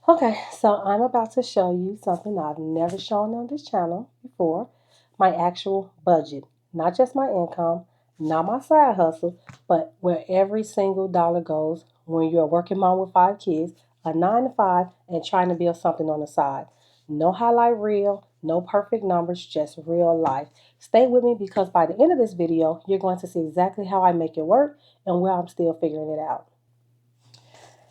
Okay, so I'm about to show you something I've never shown on this channel before. My actual budget. Not just my income, not my side hustle, but where every single dollar goes when you're a working mom with 5 kids, a 9 to 5, and trying to build something on the side. No highlight reel, no perfect numbers, just real life. Stay with me because by the end of this video, you're going to see exactly how I make it work and where I'm still figuring it out.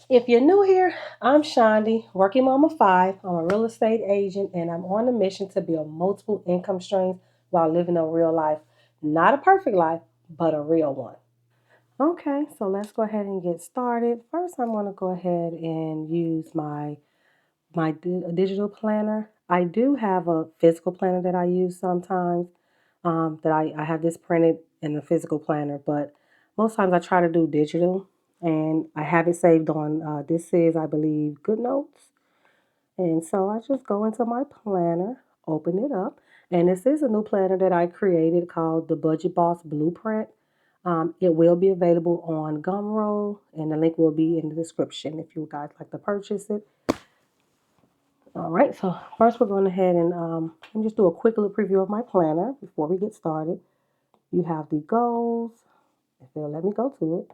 If you're new here, I'm Shondy, working mom of 5. I'm a real estate agent and I'm on a mission to build multiple income streams while living a real life. Not a perfect life, but a real one. Okay, so let's go ahead and get started. First, I'm going to go ahead and use my digital planner. I do have a physical planner that I use sometimes. I have this printed in the physical planner, but most times I try to do digital, and I have it saved on. This is, I believe, GoodNotes, and so I just go into my planner, open it up, and this is a new planner that I created called the Budget Boss BluePrint. It will be available on Gumroad, and the link will be in the description if you guys like to purchase it. All right, so first we're going ahead and let me just do a quick little preview of my planner before we get started. You have the goals, if they'll let me go to it.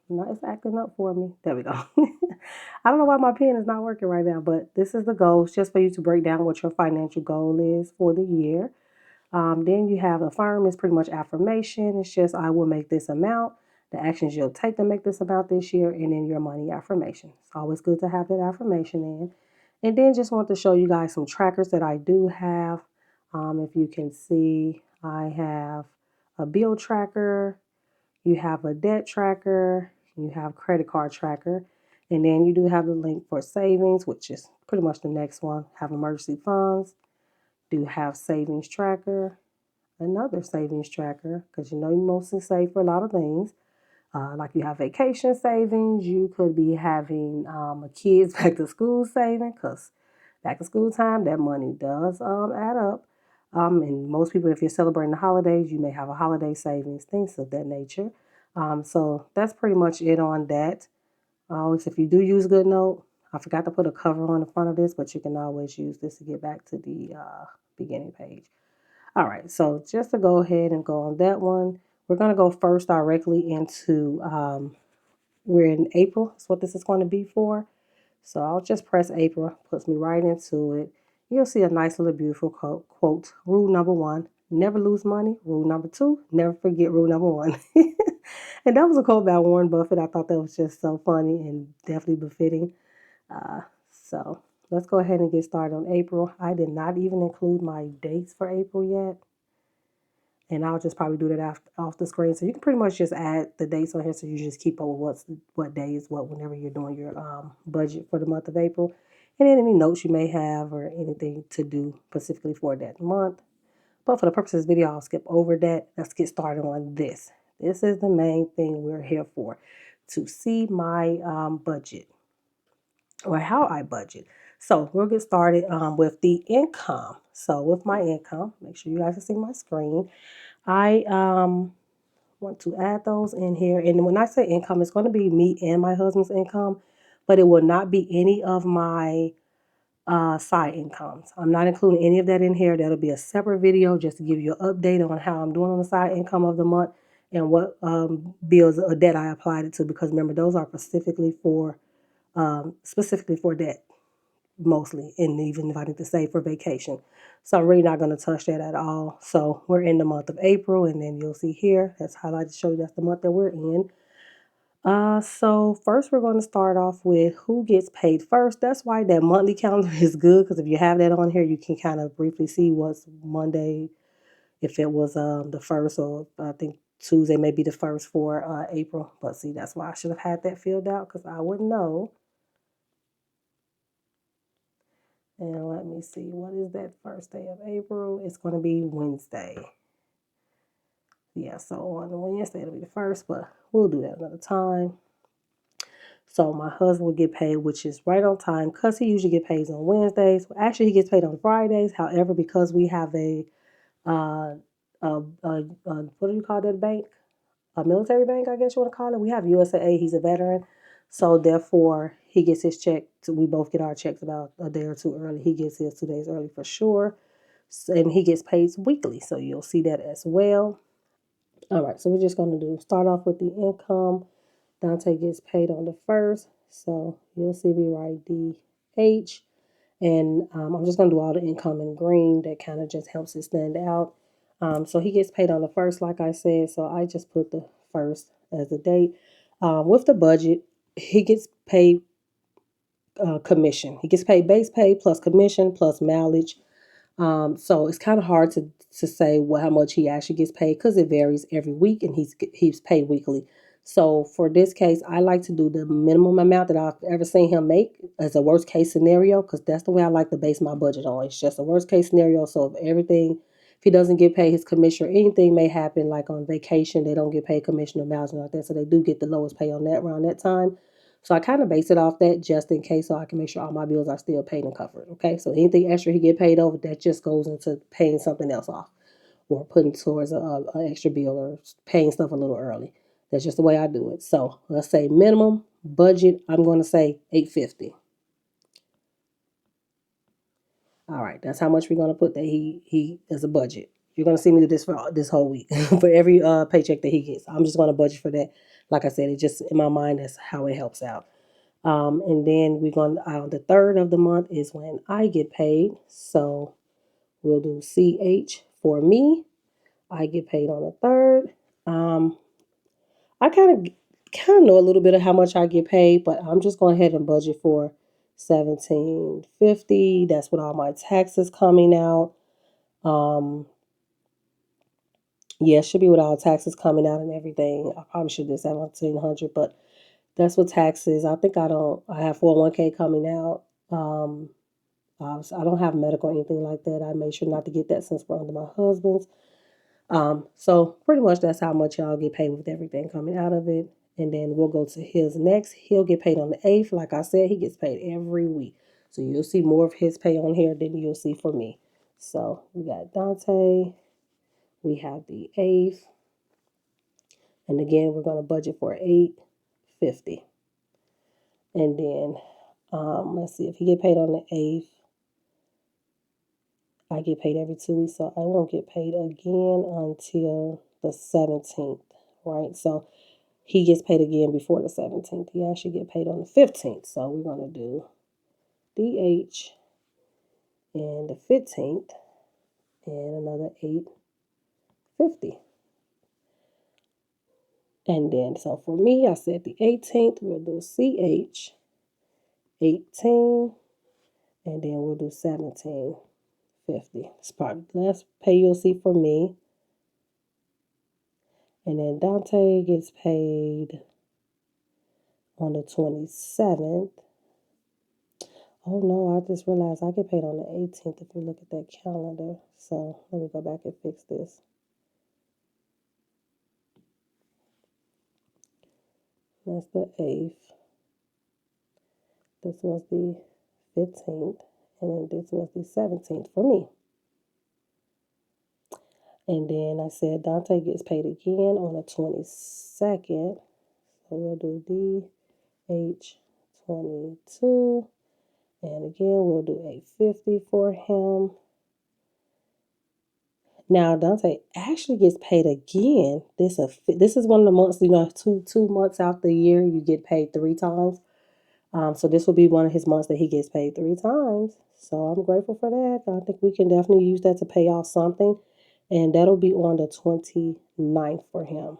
No, it's acting up for me. There we go. I don't know why my pen is not working right now, but this is the goals just for you to break down what your financial goal is for the year. Then you have affirm is pretty much affirmation. It's just I will make this amount, the actions you'll take to make this amount this year, and then your money affirmation. It's always good to have that affirmation in. And then just want to show you guys some trackers that I do have. If you can see, I have a bill tracker, you have a debt tracker, you have credit card tracker, and then you do have the link for savings, which is pretty much the next one. Have emergency funds, do have savings tracker, another savings tracker, because you know you mostly save for a lot of things. Like you have vacation savings, you could be having a kid's back to school saving, because back to school time, that money does add up. And most people, if you're celebrating the holidays, you may have a holiday savings, things of that nature. So that's pretty much it on that. Always, if you do use GoodNote, I forgot to put a cover on the front of this, but you can always use this to get back to the beginning page. All right, so just to go ahead and go on that one, we're going to go first directly into, we're in April. That's what this is going to be for. So I'll just press April, puts me right into it. You'll see a nice little beautiful quote. Rule number 1, never lose money. Rule number 2, never forget rule number 1. And that was a quote by Warren Buffett. I thought that was just so funny and definitely befitting. So let's go ahead and get started on April. I did not even include my dates for April yet. And I'll just probably do that off the screen. So you can pretty much just add the dates on here, so you just keep up with what day is what whenever you're doing your budget for the month of April. And then any notes you may have or anything to do specifically for that month. But for the purpose of this video, I'll skip over that. Let's get started on this. This is the main thing we're here for, to see my budget or how I budget. So we'll get started with the income. So with my income, make sure you guys can see my screen. I want to add those in here. And when I say income, it's going to be me and my husband's income, but it will not be any of my side incomes. I'm not including any of that in here. That'll be a separate video just to give you an update on how I'm doing on the side income of the month and what bills or debt I applied it to, because remember, those are specifically for debt mostly, and even if I need to save for vacation. So I'm really not going to touch that at all. So we're in the month of April, and then you'll see here, that's highlighted to show you that's the month that we're in. So first we're going to start off with who gets paid first. That's why that monthly calendar is good, because if you have that on here, you can kind of briefly see what's Monday, if it was the first, or I think Tuesday may be the first for April. But see, that's why I should have had that filled out, because I wouldn't know. And let me see, what is that first day of April? It's going to be Wednesday. Yeah, so on Wednesday it'll be the first, but we'll do that another time. So my husband will get paid, which is right on time, because he usually get paid on Wednesdays. Well, actually, he gets paid on Fridays. However, because we have uh, what do you call that bank? A military bank, I guess you want to call it. We have USAA. He's a veteran. So therefore, he gets his check. We both get our checks about a day or two early. He gets his 2 days early for sure. And he gets paid weekly. So you'll see that as well. All right, so we're just going to start off with the income. Dante gets paid on the 1st. So you'll see me write DH. And I'm just going to do all the income in green. That kind of just helps it stand out. So he gets paid on the 1st, like I said. So I just put the 1st as the date. With the budget, he gets paid commission. He gets paid base pay plus commission plus mileage. So it's kind of hard to say how much he actually gets paid because it varies every week and he's paid weekly. So for this case, I like to do the minimum amount that I've ever seen him make as a worst case scenario because that's the way I like to base my budget on. It's just a worst case scenario. So if he doesn't get paid his commission or anything may happen, like on vacation, they don't get paid commission or mileage and like that. So they do get the lowest pay on that around that time. So I kind of base it off that just in case so I can make sure all my bills are still paid and covered. Okay. So anything extra he get paid over, that just goes into paying something else off or putting towards an extra bill or paying stuff a little early. That's just the way I do it. So let's say minimum budget, I'm going to say $850. All right. That's how much we're going to put that he as a budget. You're going to see me do this for this whole week for every paycheck that he gets. I'm just going to budget for that. Like I said, it just in my mind, that's how it helps out. And then we're going the 3rd of the month is when I get paid. So we'll do CH for me. I get paid on the 3rd. I kind of know a little bit of how much I get paid, but I'm just going ahead and budget for 1750. That's with all my taxes coming out. Um, yeah, it should be with all taxes coming out and everything. I probably should do 1700, but that's with taxes. I think I have 401k coming out. I don't have medical or anything like that. I made sure not to get that since we're under my husband's. So pretty much that's how much y'all get paid with everything coming out of it. And then we'll go to his next. He'll get paid on the 8th. Like I said, he gets paid every week. So you'll see more of his pay on here than you'll see for me. So we got Dante. We have the 8th. And again, we're going to budget for 850. And then let's see if he get paid on the 8th. I get paid every 2 weeks, so I won't get paid again until the 17th, right? So he gets paid again before the 17th. He actually get paid on the 15th. So we're going to do DH and the 15th and another 850. And then, so for me, I said the 18th, we'll do CH 18, and then we'll do 1750. It's probably the last pay you'll see for me. And then Dante gets paid on the 27th. Oh no, I just realized I get paid on the 18th if you look at that calendar. So let me go back and fix this. That's the 8th. This was the 15th. And then this was the 17th for me. And then I said Dante gets paid again on the 22nd. So we'll do DH22. And again, we'll do 850 for him. Now Dante actually gets paid again. This is one of the months, two months out the year you get paid 3 times. So this will be one of his months that he gets paid 3 times. So I'm grateful for that. I think we can definitely use that to pay off something. And that'll be on the 29th for him.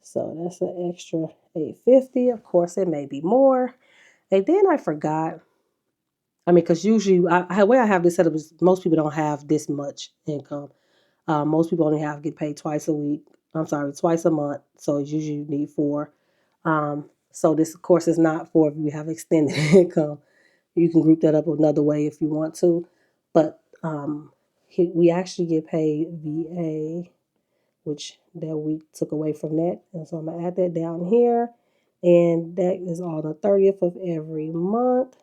So that's an extra 850. Of course, it may be more. And then I forgot. I mean, because usually the way I have this set up is most people don't have this much income. Most people only get paid twice a week. I'm sorry, twice a month. So it's usually you need 4. So this, of course, is not for if you have extended income. You can group that up another way if you want to. But we actually get paid VA, which that we took away from that. And so I'm going to add that down here. And that is on the 30th of every month.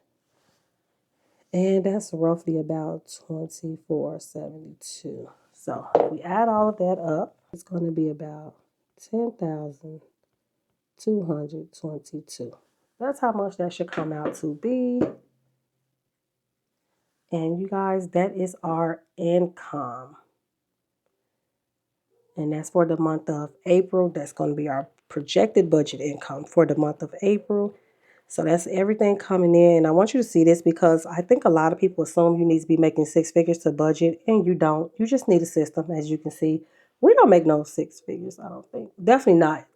And that's roughly about 2472. So if we add all of that up, it's going to be about 10,222. that's how much that should come out to be. And you guys, that is our income. And that's for the month of April. That's going to be our projected budget income for the month of April. So that's everything coming in. I want you to see this because I think a lot of people assume you need to be making six figures to budget, and you don't. You just need a system. As you can see, we don't make no six figures, I don't think. Definitely not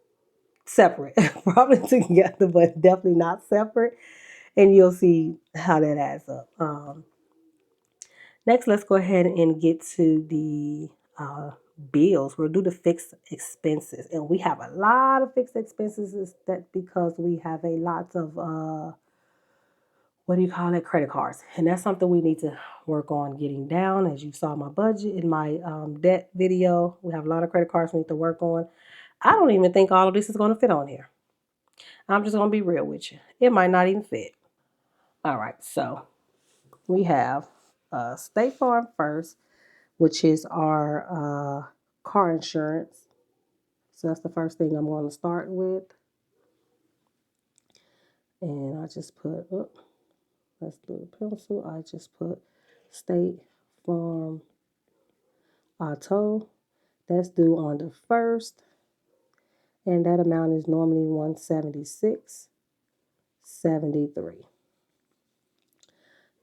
separate. Probably together, but definitely not separate. And you'll see how that adds up. Next, let's go ahead and get to the bills. We'll do the fixed expenses, and we have a lot of fixed expenses. Is that because we have a lot of what do you call it, credit cards, and that's something we need to work on getting down. As you saw my budget in my debt video, we have a lot of credit cards we need to work on. I don't even think all of this is going to fit on here. I'm just going to be real with you. It might not even fit. All right, so we have State Farm first, which is our car insurance. So that's the first thing I'm going to start with. And I just put, let's do the pencil. I just put State Farm Auto. That's due on the 1st. And that amount is normally $176.73.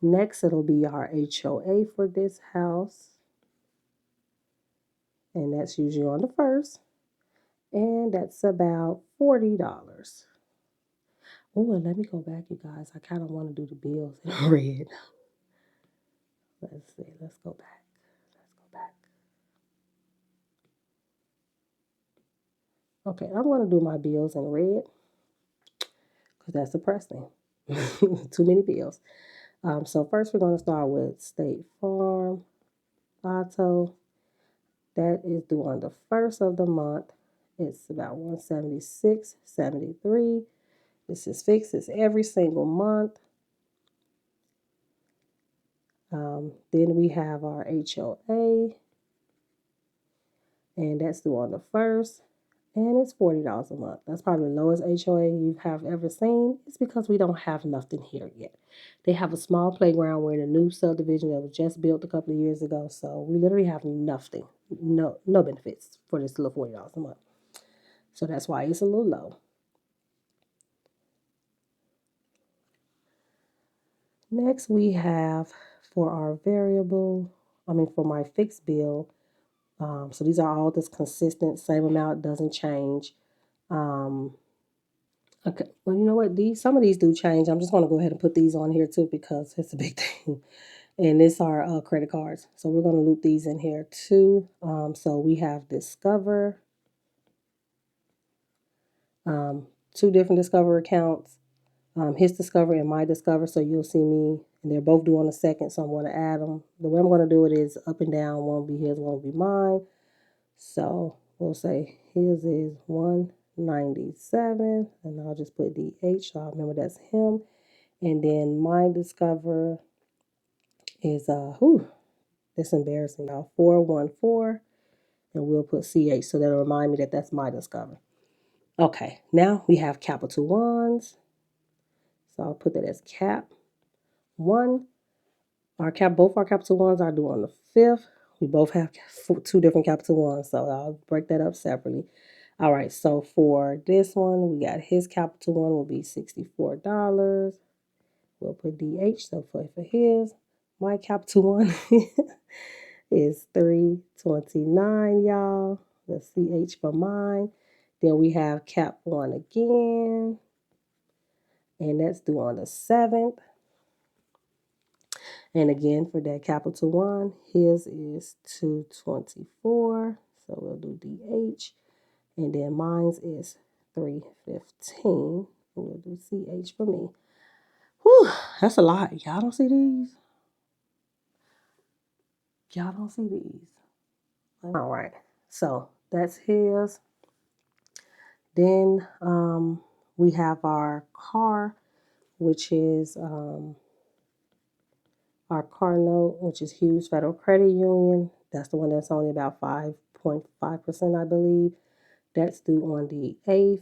Next, it'll be our HOA for this house. And that's usually on the 1st. And that's about $40. Oh, and let me go back, you guys. I kind of want to do the bills in red. Let's see. Let's go back. Let's go back. Okay, I'm going to do my bills in red because that's depressing. Too many bills. So first we're going to start with State Farm Auto. That is due on the 1st of the month. It's about $176.73. This is fixed. It's every single month. Then we have our HOA, and that's due on the 1st, and it's $40 a month. That's probably the lowest HOA you have ever seen. It's because we don't have nothing here yet. They have a small playground. We're in a new subdivision that was just built a couple of years ago, so we literally have nothing, no benefits for this little $40 a month. So that's why it's a little low. Next, we have for our for my fixed bill. So these are all this consistent, same amount, doesn't change. Okay, well, you know what? Some of these do change. I'm just going to go ahead and put these on here too because it's a big thing. And it's our credit cards. So we're going to loop these in here too. So we have Discover, two different Discover accounts, his Discover and my Discover. So you'll see me, and they're both due on the 2nd. So I'm going to add them. The way I'm going to do it is up and down. One will be his, one will be mine. So we'll say his is 197, and I'll just put DH, so I'll remember that's him. And then my Discover is that's embarrassing, y'all, 414, and we'll put CH, so that'll remind me that that's my Discover. Okay, now we have capital ones, so I'll put that as cap 1. Both our capital ones are due on the 5th. We both have two different capital ones, so I'll break that up separately. All right, so for this one, we got his capital one will be $64. We'll put DH, so for his. My capital one is $329, y'all. The CH for mine. Then we have cap one again, and that's due on the 7th. And again, for that capital one, his is $224. So we'll do DH. And then mine's is $315. And we'll do CH for me. Whew, that's a lot. Y'all don't see these? Y'all don't see these. All right. So that's his. Then we have our car, which is our car note, which is Hughes Federal Credit Union. That's the one that's only about 5.5%, I believe. That's due on the 8th.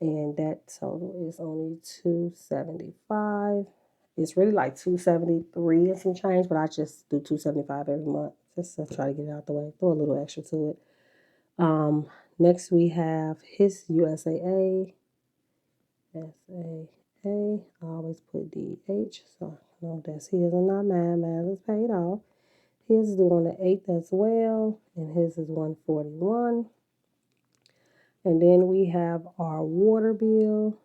and that total is only $275. It's really like $273 and some change, but I just do $275 every month just to try to get it out the way. Throw a little extra to it. Next we have his USAA. SAA. I always put DH, so I know that's his and not mine. Mine is paid off. His is due on the 8th as well, and his is $141. And then we have our water bill.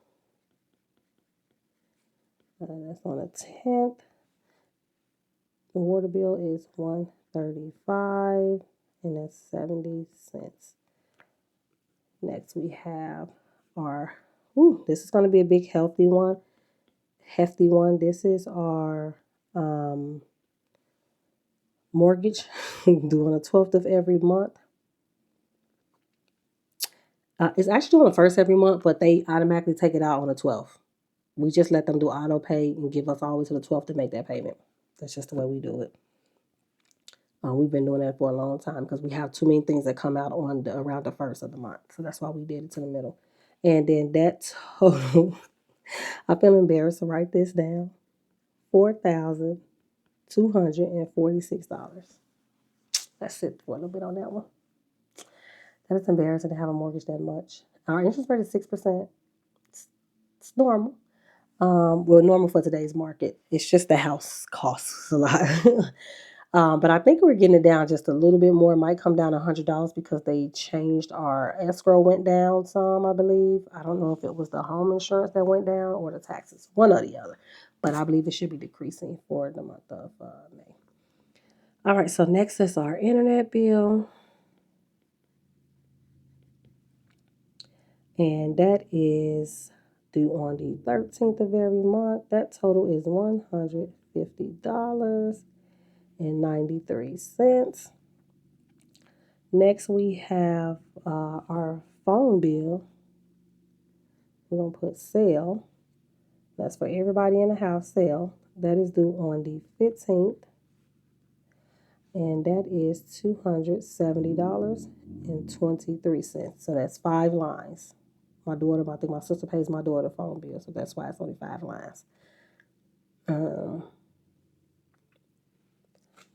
That's on the 10th. The water bill is $135, and that's 70 cents. Next we have our, this is going to be a big hefty one. This is our mortgage due on the 12th of every month. It's actually on the 1st every month, but they automatically take it out on the 12th. We just let them do auto pay and give us all the way to the 12th to make that payment. That's just the way we do it. We've been doing that for a long time because we have too many things that come out on around the 1st of the month. So that's why we did it to the middle. And then that total, I feel embarrassed to write this down, $4,246. That's it for a little bit on that one. That is embarrassing to have a mortgage that much. Our interest rate is 6%. It's normal. Well, normal for today's market. It's just the house costs a lot. But I think we're getting it down just a little bit more. It might come down $100 because they changed our escrow went down some, I believe. I don't know if it was the home insurance that went down or the taxes, one or the other. But I believe it should be decreasing for the month of May. All right, so next is our internet bill. And that is due on the 13th of every month. That total is $150.93. Next, we have our phone bill. We're going to put sale. That's for everybody in the house, sale. That is due on the 15th. And that is $270.23. So that's 5 lines. My daughter, I think my sister pays my daughter phone bill, so that's why it's only 5 lines.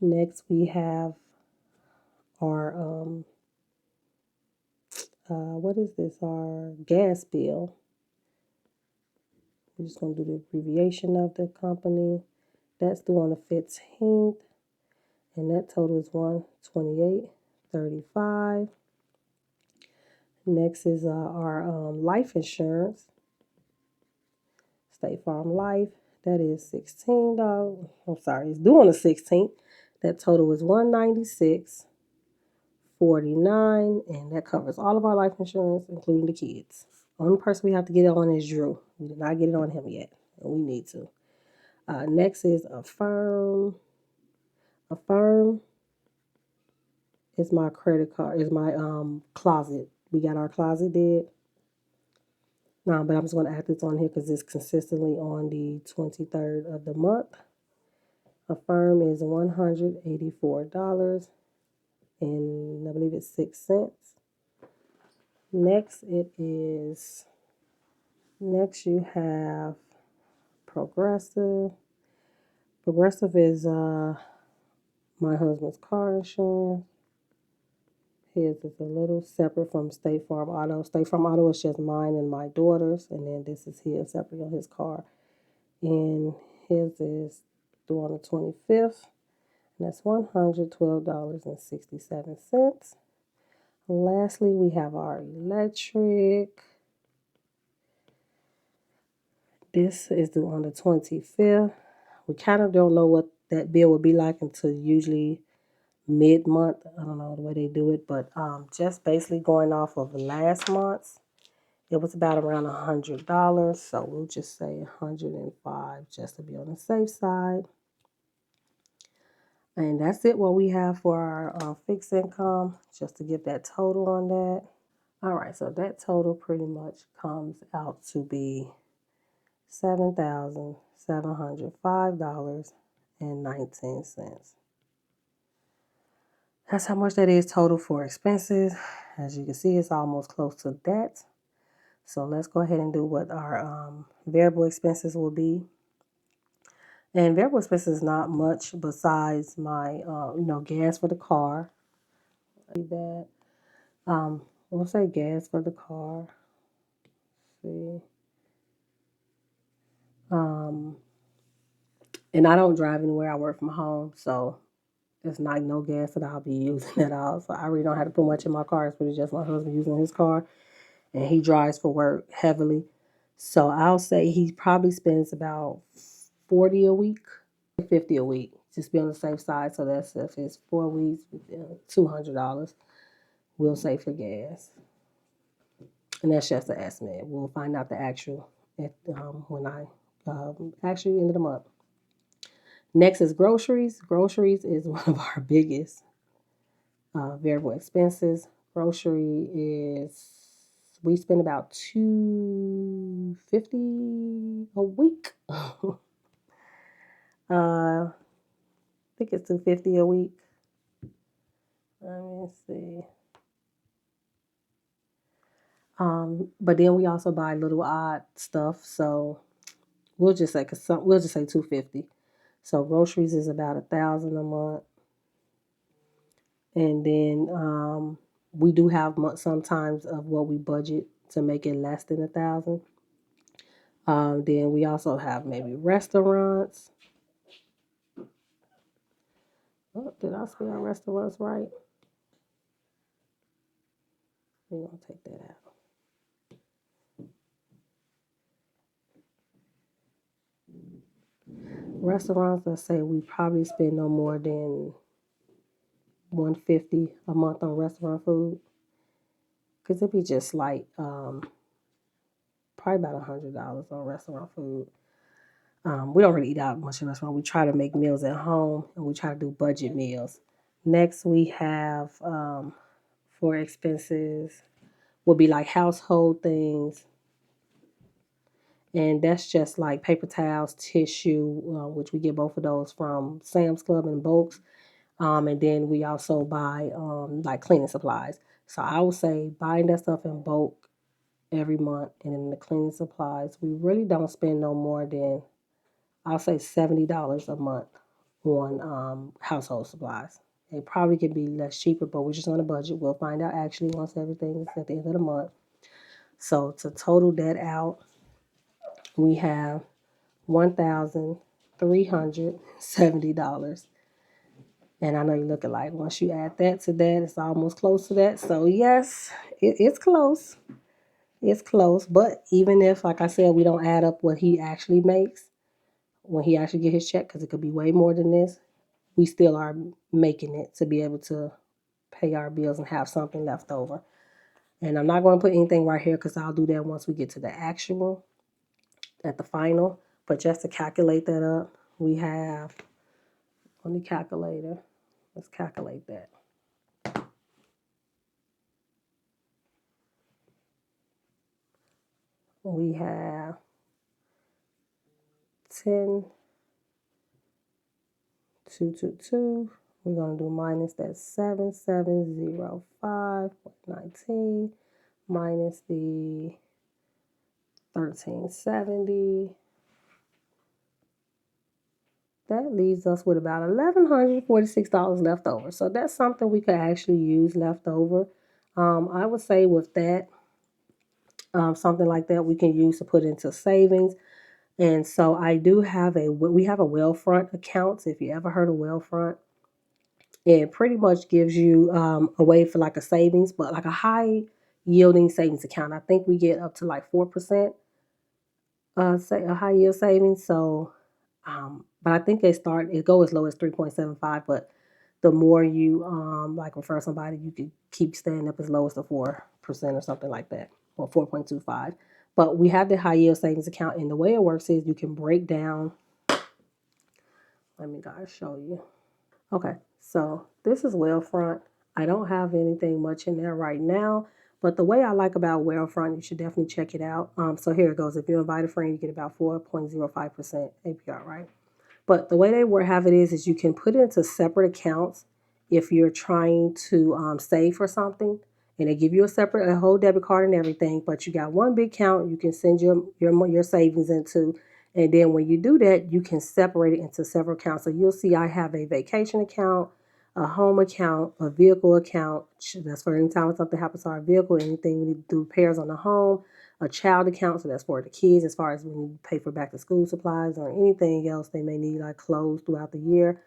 Next, we have our, what is this? Our gas bill. We're just going to do the abbreviation of the company. That's due on the 15th, and that total is $128.35. Next is our life insurance. State Farm Life. That is $16. I'm sorry, it's due on the 16th. That total is $196.49, and that covers all of our life insurance, including the kids. Only person we have to get it on is Drew. We did not get it on him yet, and we need to. Next is Affirm. Affirm is my credit card, is my closet. We got our closet did. No, but I'm just going to add this on here because it's consistently on the 23rd of the month. Affirm is $184 and I believe it's 6 cents. Next you have Progressive. Progressive is my husband's car insurance. His is a little separate from State Farm Auto. State Farm Auto is just mine and my daughter's, and then this is his separate on his car. And his is due on the 25th, and that's $112.67. Lastly, we have our electric. This is due on the 25th. We kind of don't know what that bill will be like until usually mid-month. I don't know the way they do it, but just basically going off of last month's, it was about around $100. So we'll just say $105 just to be on the safe side. And that's it, what we have for our fixed income, just to get that total on that. All right, so that total pretty much comes out to be $7,705.19. That's how much that is total for expenses. As you can see, it's almost close to that. So let's go ahead and do what our variable expenses will be. And variable expenses is not much besides my, gas for the car. That we'll say gas for the car. Let's see. And I don't drive anywhere. I work from home, so it's not no gas that I'll be using at all. So I really don't have to put much in my car. It's really just my husband using his car, and he drives for work heavily. So I'll say he probably spends about 40 a week, 50 a week, just be on the safe side. So that's if it's 4 weeks, $200 we'll say for gas. And that's just an estimate. We'll find out the actual when I actually end of the month. Next is groceries. Groceries is one of our biggest variable expenses. Grocery is we spend about $250 a week. I think it's $250 a week. Let me see. But then we also buy little odd stuff, so we'll just say $250. So groceries is about $1,000 a month, and then we do have sometimes of what we budget to make it less than $1,000. Then we also have maybe restaurants. Oh, did I spell restaurants right? We're gonna take that out. Restaurants, let's say we probably spend no more than $150 a month on restaurant food, because it'd be just like probably about $100 on restaurant food. We don't really eat out much in restaurant. We try to make meals at home, and we try to do budget meals. Next, we have for expenses will be like household things, and that's just like paper towels, tissue, which we get both of those from Sam's Club in bulks. And then we also buy like cleaning supplies. So I would say buying that stuff in bulk every month, and then the cleaning supplies, we really don't spend no more than, I'll say $70 a month on household supplies. It probably could be less cheaper, but we're just on a budget. We'll find out actually once everything is at the end of the month. So to total that out, we have $1,370. And I know you're looking like, once you add that to that, it's almost close to that. So yes, it's close. It's close. But even if, like I said, we don't add up what he actually makes when he actually get his check, because it could be way more than this, we still are making it to be able to pay our bills and have something left over. And I'm not going to put anything right here because I'll do that once we get to the actual at the final. But just to calculate that up, we have on the calculator, let's calculate that. We have 10, 222. We're going to do minus that 7705.19 minus the 1370. That leaves us with about $1,146 left over. So that's something we could actually use left over. I would say with that, something like that we can use to put into savings. And so we have a Wealthfront account. If you ever heard of Wealthfront, it pretty much gives you a way for like a savings, but like a high yielding savings account. I think we get up to like 4%, say a high yield savings. So, but I think it go as low as 3.75, but the more you like refer somebody, you could keep staying up as low as the 4% or something like that, or 4.25. But we have the high yield savings account, and the way it works is you can break down. Let me guys show you. Okay, so this is Wealthfront. I don't have anything much in there right now, but the way I like about Wealthfront, you should definitely check it out. So here it goes. If you invite a friend, you get about 4.05% APR, right? But the way they have it is you can put it into separate accounts if you're trying to save for something. and they give you a whole debit card and everything, but you got one big account you can send your savings into. And then when you do that, you can separate it into several accounts. So you'll see I have a vacation account, a home account, a vehicle account. That's for any time something happens to our vehicle, anything we need to do repairs on the home. A child account, so that's for the kids as far as we need to pay for back to school supplies or anything else they may need, like clothes throughout the year.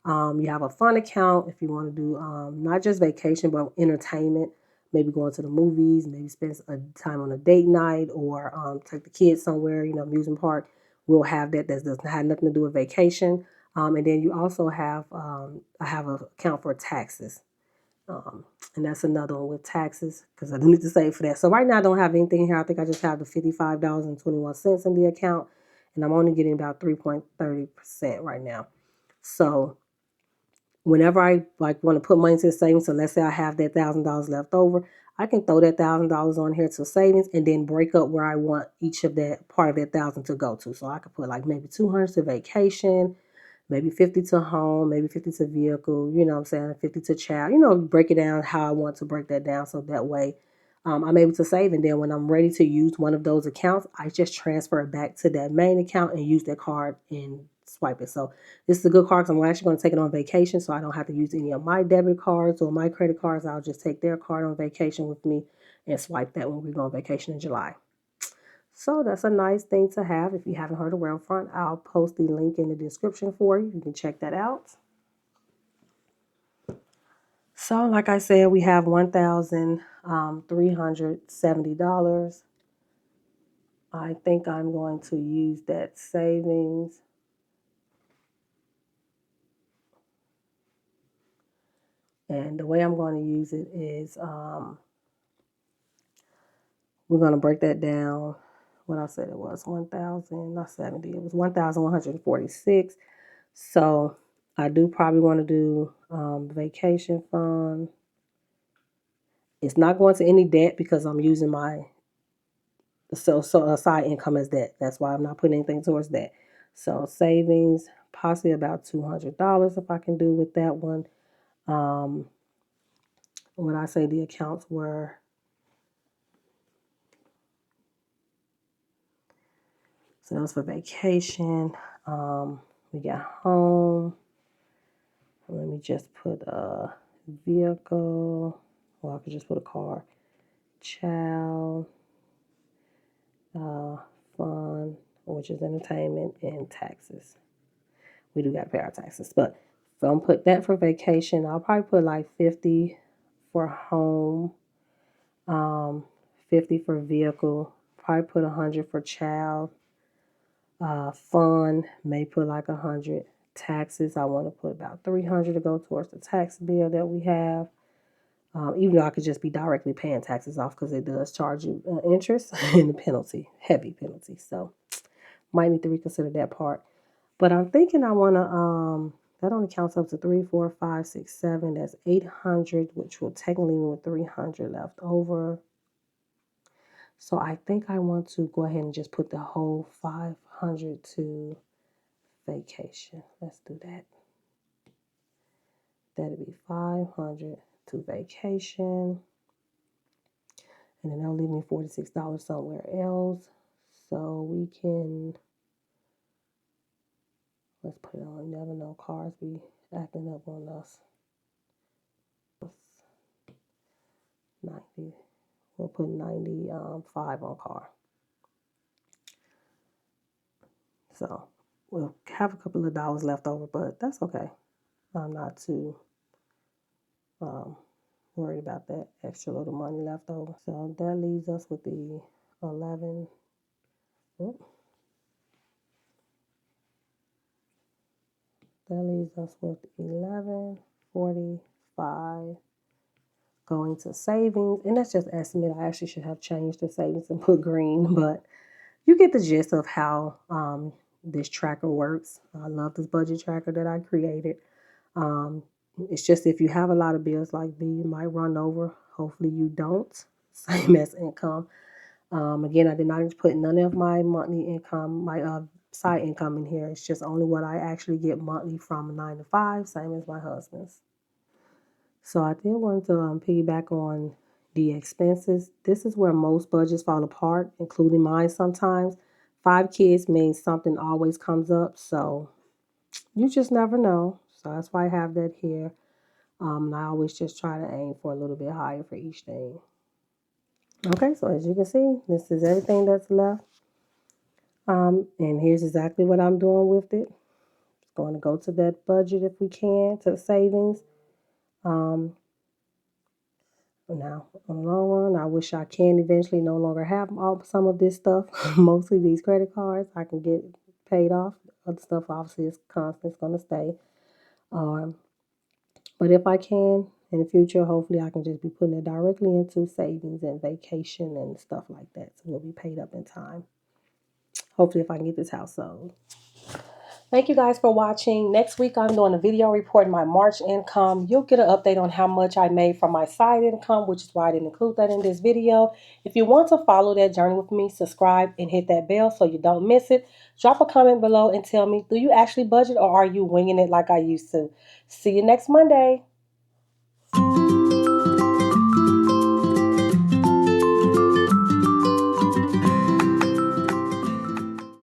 You have a fun account if you want to do not just vacation, but entertainment. Maybe going to the movies, maybe spend a time on a date night, or take the kids somewhere, amusement park. We'll have that. That doesn't have nothing to do with vacation. And then you also have, I have an account for taxes. And that's another one with taxes because I do need to save for that. So right now I don't have anything here. I think I just have the $55.21 in the account, and I'm only getting about 3.30% right now. So whenever I want to put money into savings, so let's say I have that $1,000 left over, I can throw that $1,000 on here to savings and then break up where I want each of that part of that thousand to go to. So I could put like maybe 200 to vacation, maybe 50 to home, maybe 50 to vehicle, 50 to child, break it down how I want to break that down. So that way I'm able to save. And then when I'm ready to use one of those accounts, I just transfer it back to that main account and use that card and swipe it. So this is a good card because I'm actually going to take it on vacation. So I don't have to use any of my debit cards or my credit cards. I'll just take their card on vacation with me and swipe that when we go on vacation in July. So that's a nice thing to have. If you haven't heard of Wealthfront, I'll post the link in the description for you. You can check that out. So like I said, we have $1,370. I think I'm going to use that savings. And the way I'm going to use it is we're going to break that down. What I said it was 1,000, not 70. It was 1,146. So I do probably want to do vacation fund. It's not going to any debt because I'm using my side income as debt. That's why I'm not putting anything towards that. So savings, possibly about $200 if I can do with that one. When I say the accounts were, so that was for vacation. We got home. Let me just put a vehicle. Well, I could just put a car. Child, fun, which is entertainment, and taxes. We do got to pay our taxes, but if I'm put that for vacation, I'll probably put like 50 for home, 50 for vehicle, probably put 100 for child. Fun, may put like 100. Taxes, I want to put about 300 to go towards the tax bill that we have. Even though I could just be directly paying taxes off because it does charge you interest and a penalty, heavy penalty. So might need to reconsider that part. But I'm thinking I want to, that only counts up to 3, 4, 5, 6, 7. That's 800, which will technically mean with 300 left over. So I think I want to go ahead and just put the whole 500 to vacation. Let's do that. That'll be 500 to vacation. And then that'll leave me $46 somewhere else. So we can, let's put it on. Never know, cars be acting up on us. 90. We'll put 95 on car. So we'll have a couple of dollars left over, but that's okay. I'm not too worried about that extra little money left over. So that leaves us with the 11. That leaves us with 1145 going to savings. And that's just estimate. I actually should have changed the savings and put green, but you get the gist of how this tracker works. I love this budget tracker that I created. It's just if you have a lot of bills like me, you might run over. Hopefully you don't. Same as income. Again, I did not put none of my monthly income, my side income in here. It's just only what I actually get monthly from a 9 to 5, same as my husband's. So I did want to piggyback on, The expenses. This is where most budgets fall apart, including mine sometimes. 5 kids means something always comes up, so you just never know. So that's why I have that here. And I always just try to aim for a little bit higher for each thing. Okay, so as you can see, this is everything that's left. And here's exactly what I'm doing with it. Just going to go to that budget if we can, to savings. Um, Now, in the long run, I wish I can eventually no longer have some of this stuff. Mostly these credit cards, I can get paid off. Other stuff obviously is constant, it's going to stay. Um, but if I can in the future, hopefully I can just be putting it directly into savings and vacation and stuff like that. So we'll be paid up in time. Hopefully, if I can get this house sold. Thank you guys for watching. Next week, I'm doing a video reporting my March income. You'll get an update on how much I made from my side income, which is why I didn't include that in this video. If you want to follow that journey with me, subscribe and hit that bell so you don't miss it. Drop a comment below and tell me, do you actually budget or are you winging it like I used to? See you next Monday.